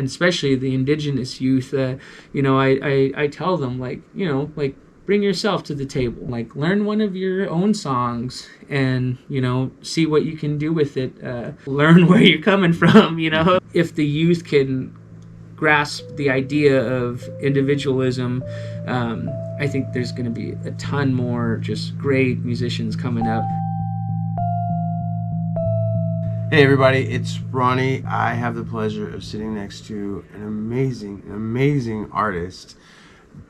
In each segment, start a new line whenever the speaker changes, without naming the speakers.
and especially the indigenous youth. I tell them, like, bring yourself to the table, like learn one of your own songs and see what you can do with it. Learn where you're coming from. If the youth can grasp the idea of individualism, I think there's going to be a ton more just great musicians coming up.
Hey everybody, it's Ronnie. I have the pleasure of sitting next to an amazing artist,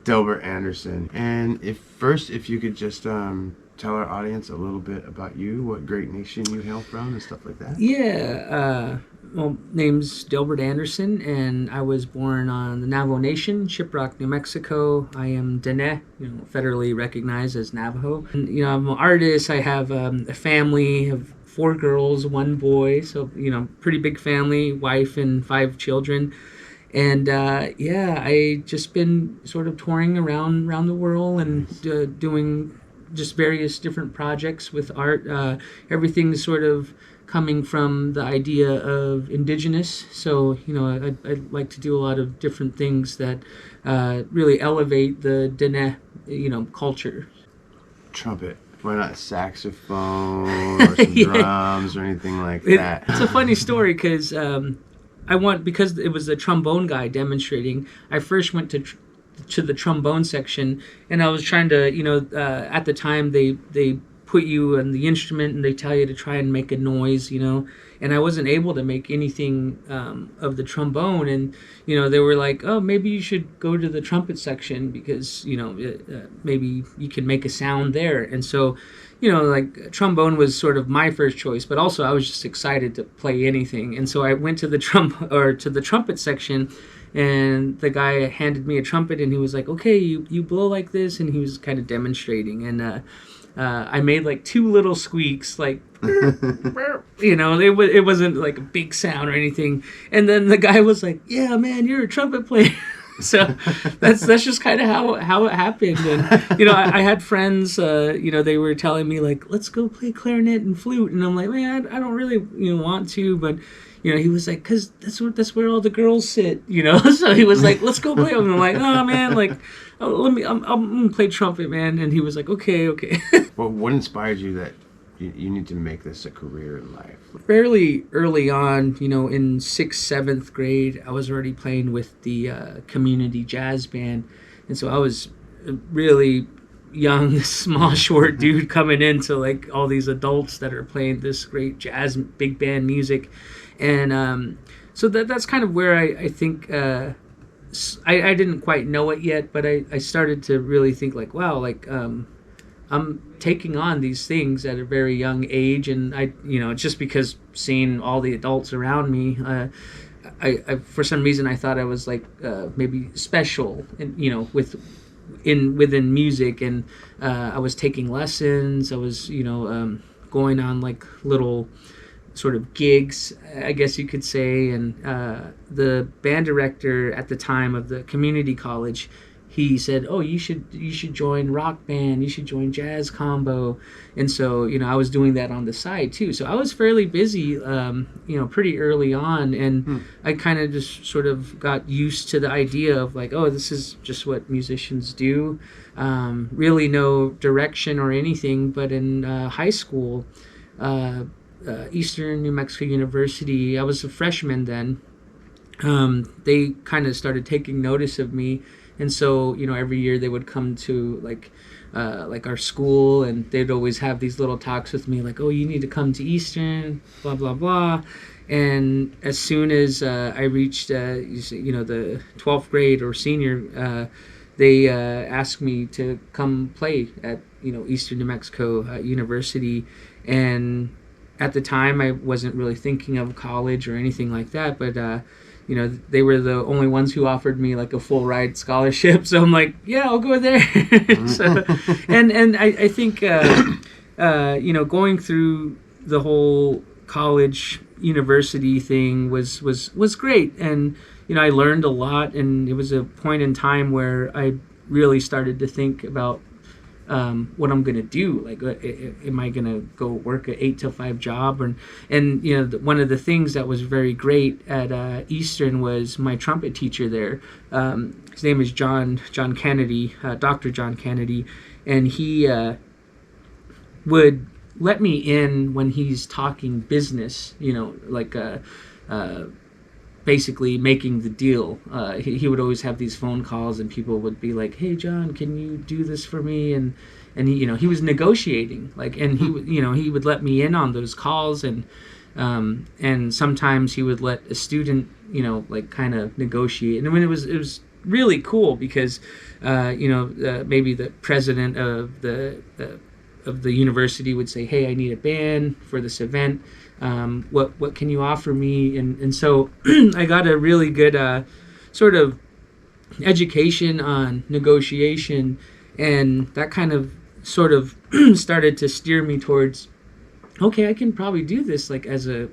Delbert Anderson. And if you could just tell our audience a little bit about you, what great nation you hail from and stuff like that.
Yeah, well, name's Delbert Anderson, and I was born on the Navajo Nation, Shiprock, New Mexico. I am Diné, federally recognized as Navajo. And, I'm an artist. I have a family of 4 girls, 1 boy, so pretty big family, wife and 5 children. And I just been sort of touring around the world and doing just various different projects with art. Everything's sort of coming from the idea of indigenous. So I'd like to do a lot of different things that really elevate the Diné culture.
Trumpet. Why not saxophone or some drums or anything like that?
It's a funny story because because it was the trombone guy demonstrating, I first went to the trombone section, and I was trying to, at the time they put you on the instrument and they tell you to try and make a noise, and I wasn't able to make anything of the trombone, and they were like, oh, maybe you should go to the trumpet section because maybe you can make a sound there. And so like trombone was sort of my first choice, but also I was just excited to play anything, and so I went to the trumpet section, and the guy handed me a trumpet and he was like, okay, you blow like this, and he was kind of demonstrating, and I made like 2 little squeaks, like it wasn't like a big sound or anything. And then the guy was like, yeah, man, you're a trumpet player. So that's just kind of how it happened. And I had friends, they were telling me like, let's go play clarinet and flute, and I'm like, man, I don't really want to, but he was like, cause that's where all the girls sit, So he was like, let's go play. And I'm like, oh man, like, I'm gonna play trumpet, man. And he was like, okay.
Well, what inspired you that you need to make this a career in life?
Fairly early on, in 6th, 7th grade, I was already playing with the community jazz band, and so I was really young, small, short dude coming into like all these adults that are playing this great jazz big band music. And so that's kind of where I think I didn't quite know it yet, but I started to really think like, wow, like I'm taking on these things at a very young age, and it's just because seeing all the adults around me, I for some reason I thought I was like maybe special, and within music, and I was taking lessons. I was going on like little sort of gigs, I guess you could say, and the band director at the time of the community college, he said, oh, you should join rock band, you should join jazz combo. And so I was doing that on the side too, so I was fairly busy pretty early on, and I kind of just sort of got used to the idea of like, oh, this is just what musicians do, really no direction or anything. But in high school, Eastern New Mexico University, I was a freshman then, they kind of started taking notice of me. And so, every year they would come to like our school, and they'd always have these little talks with me like, oh, you need to come to Eastern, blah, blah, blah. And as soon as I reached, the 12th grade or senior, they asked me to come play at, Eastern New Mexico University. And at the time, I wasn't really thinking of college or anything like that, but they were the only ones who offered me like a full ride scholarship. So I'm like, yeah, I'll go there. So, and I think, going through the whole college university thing was great. And, I learned a lot, and it was a point in time where I really started to think about what I'm gonna do. Like, am I gonna go work an 8 to 5 job? And you know, one of the things that was very great at Eastern was my trumpet teacher there. His name is John Kennedy, Dr. John Kennedy, and he would let me in when he's talking business. You know, like basically making the deal. He would always have these phone calls, and people would be like, "Hey, John, can you do this for me?" And he, you know, he was negotiating, like, and he would, you know, he would let me in on those calls, and sometimes he would let a student, you know, like, kind of negotiate. And I mean, it was really cool because, you know, maybe the president of the university would say, "Hey, I need a band for this event. What can you offer me?" And so I got a really good sort of education on negotiation, and that kind of sort of started to steer me towards, okay, I can probably do this, like, as a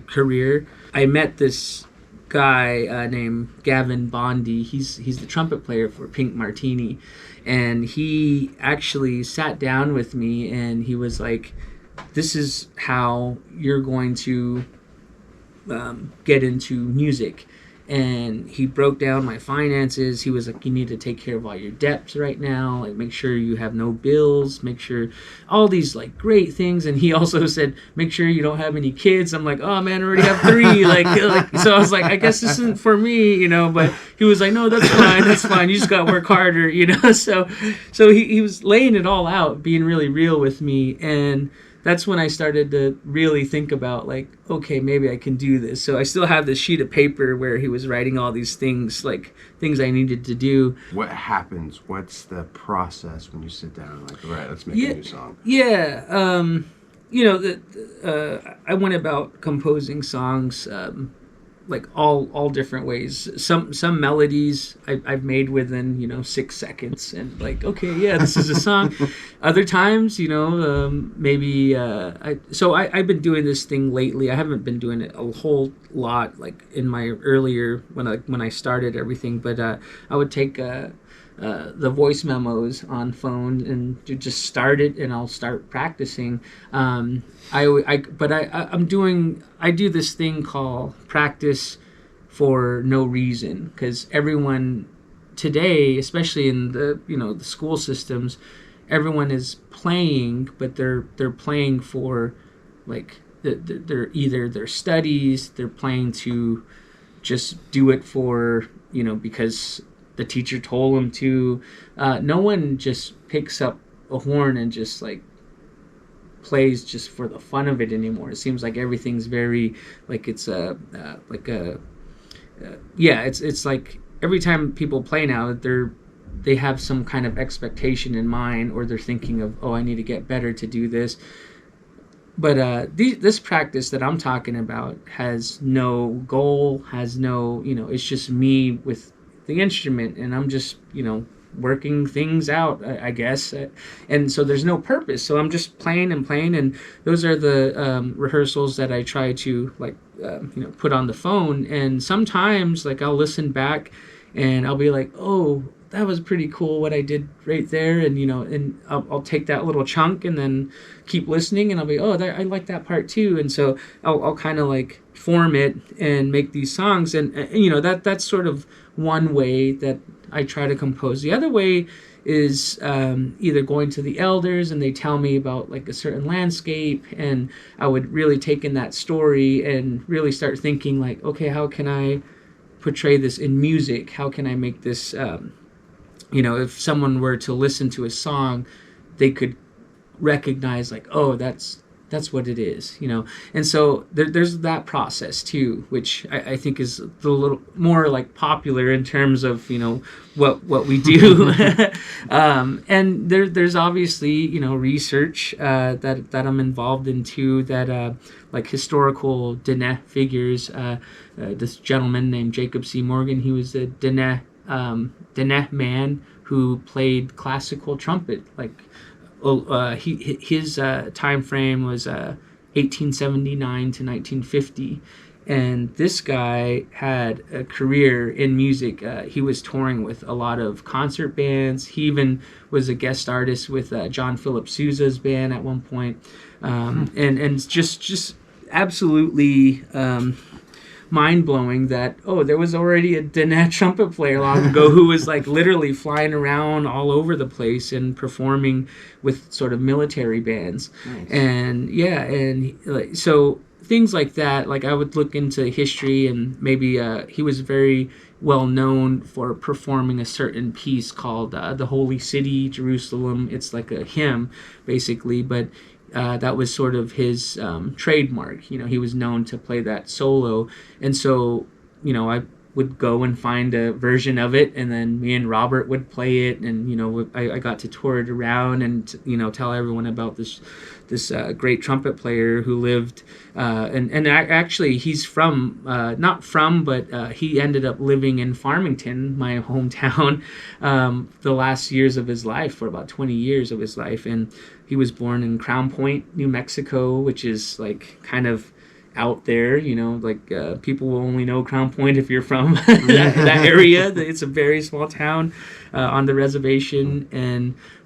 career. I met this guy named Gavin Bondi. He's the trumpet player for Pink Martini, and he actually sat down with me and he was like, "This is how you're going to get into music." And he broke down my finances. He was like, "You need to take care of all your debts right now. Like, make sure you have no bills. Make sure all these, like, great things." And he also said, "Make sure you don't have any kids." I'm like, "Oh man, I already have 3." like, so I was like, "I guess this isn't for me, you know." But he was like, "No, that's fine. That's fine. You just got to work harder, you know." So he was laying it all out, being really real with me, and that's when I started to really think about, like, okay, maybe I can do this. So I still have this sheet of paper where he was writing all these things, like things I needed to do.
What happens? What's the process when you sit down and, like, all right, let's make a new song?
Yeah. You know, I went about composing songs like all different ways. Some melodies I've made within, you know, 6 seconds, and like, okay, yeah, this is a song. Other times, you know, maybe I've been doing this thing lately. I haven't been doing it a whole lot, like in my earlier when I started everything, but I would take the voice memos on phone and just start it, and I'll start practicing. I do this thing called practice for no reason, because everyone today, especially in the, you know, the school systems, everyone is playing, but they're playing for, like, they're either their studies, they're playing to just do it for, you know, because the teacher told them to. No one just picks up a horn and just, like, plays just for the fun of it anymore. It seems like everything's very, like, it's it's like every time people play now, they have some kind of expectation in mind, or they're thinking of, oh, I need to get better to do this. But this practice that I'm talking about has no goal, has no, you know, it's just me with the instrument, and I'm just, you know, working things out, I guess. And so there's no purpose. So I'm just playing, and those are the rehearsals that I try to, like, you know, put on the phone. And sometimes, like, I'll listen back and I'll be like, oh, that was pretty cool what I did right there, and, you know, and I'll take that little chunk and then keep listening, and I'll be, oh, I like that part too. And so I'll kind of, like, form it and make these songs, and you know, that's sort of one way that I try to compose. The other way is either going to the elders and they tell me about, like, a certain landscape, and I would really take in that story and really start thinking, like, okay, how can I portray this in music? How can I make this, you know, if someone were to listen to a song, they could recognize, like, oh, that's what it is, you know. And so there's that process too, which I think is a little more, like, popular in terms of, you know, what we do. And there's obviously, you know, research that I'm involved in too, that like historical Diné figures. This gentleman named Jacob C. Morgan, he was a Diné man who played classical trumpet. Like, his time frame was 1879 to 1950, And this guy had a career in music. He was touring with a lot of concert bands. He even was a guest artist with John Philip Sousa's band at one point. And just absolutely mind-blowing that, there was already a Diné trumpet player long ago who was like literally flying around all over the place and performing with sort of military bands.
Nice.
And like, so things like that, like I would look into history, and maybe he was very well known for performing a certain piece called The Holy City, Jerusalem. It's like a hymn basically, but that was sort of his trademark. He was known to play that solo. And so, I would go and find a version of it, and then me and Robert would play it. And, I got to tour it around and, tell everyone about this great trumpet player who lived, and actually he's from, not from, but he ended up living in Farmington, my hometown, the last years of his life, for about 20 years of his life. And he was born in Crown Point, New Mexico, which is like kind of out there, people will only know Crown Point if you're from that area. It's a very small town on the reservation,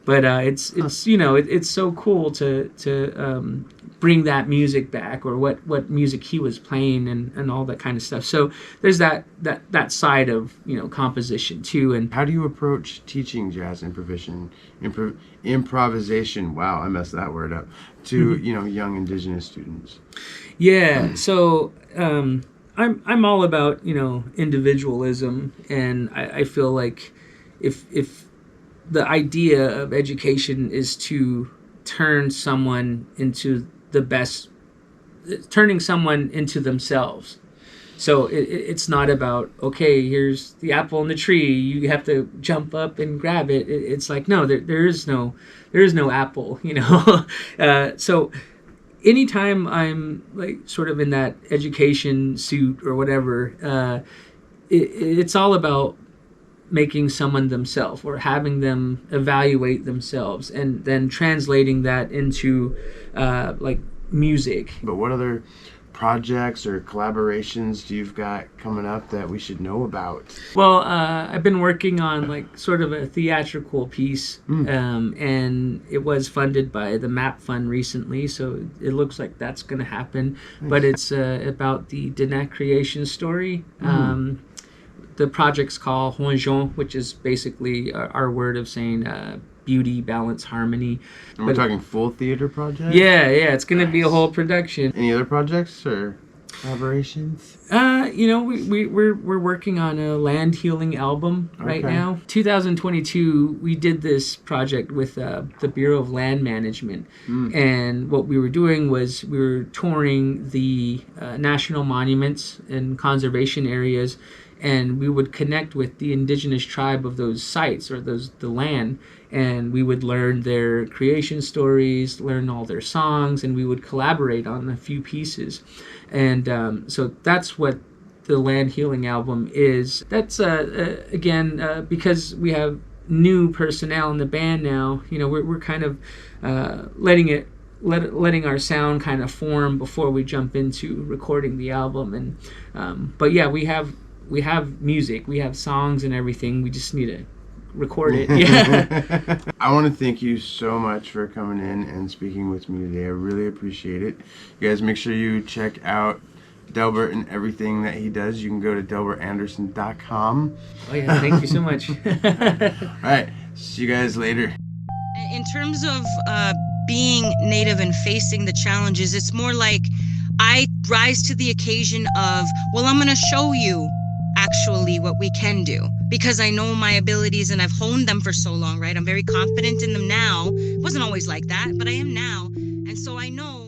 but it's so cool to bring that music back, or what music he was playing, and all that kind of stuff. So there's that side of composition too. And
how do you approach teaching jazz improvisation? Wow, I messed that word up. To young indigenous students.
Yeah, so I'm all about individualism, and I feel like if the idea of education is to turning someone into themselves. So it's not about, okay, here's the apple in the tree, you have to jump up and grab it. It's like, no, there is no apple, So anytime I'm like sort of in that education suit or whatever, it's all about making someone themselves, or having them evaluate themselves, and then translating that into like music.
But what other projects or collaborations do you've got coming up that we should know about?
Well, I've been working on like sort of a theatrical piece, and it was funded by the MAP Fund recently, so it looks like that's going to happen. Nice. But it's about the Diné creation story. The project's called RONN, which is basically our word of saying beauty, balance, harmony.
And we're talking full theater project?
Yeah, it's going to be a whole production.
Any other projects or collaborations?
We're working on a land healing album right now. 2022, we did this project with the Bureau of Land Management. And what we were doing was we were touring the national monuments and conservation areas, and we would connect with the indigenous tribe of those sites, or the land, and we would learn their creation stories, learn all their songs, and we would collaborate on a few pieces. And so that's what the Land Healing album is. That's again because we have new personnel in the band now. We're kind of letting our sound kind of form before we jump into recording the album. And but yeah, we have music, we have songs and everything. We just need to record it. Yeah.
I want to thank you so much for coming in and speaking with me today. I really appreciate it. You guys make sure you check out Delbert and everything that he does. You can go to delbertanderson.com.
Oh yeah, thank you so much.
All right, see you guys later.
In terms of being Native and facing the challenges, it's more like I rise to the occasion of, well, I'm going to show you actually what we can do, because I know my abilities and I've honed them for so long, right? I'm very confident in them now. It wasn't always like that, but I am now. And so I know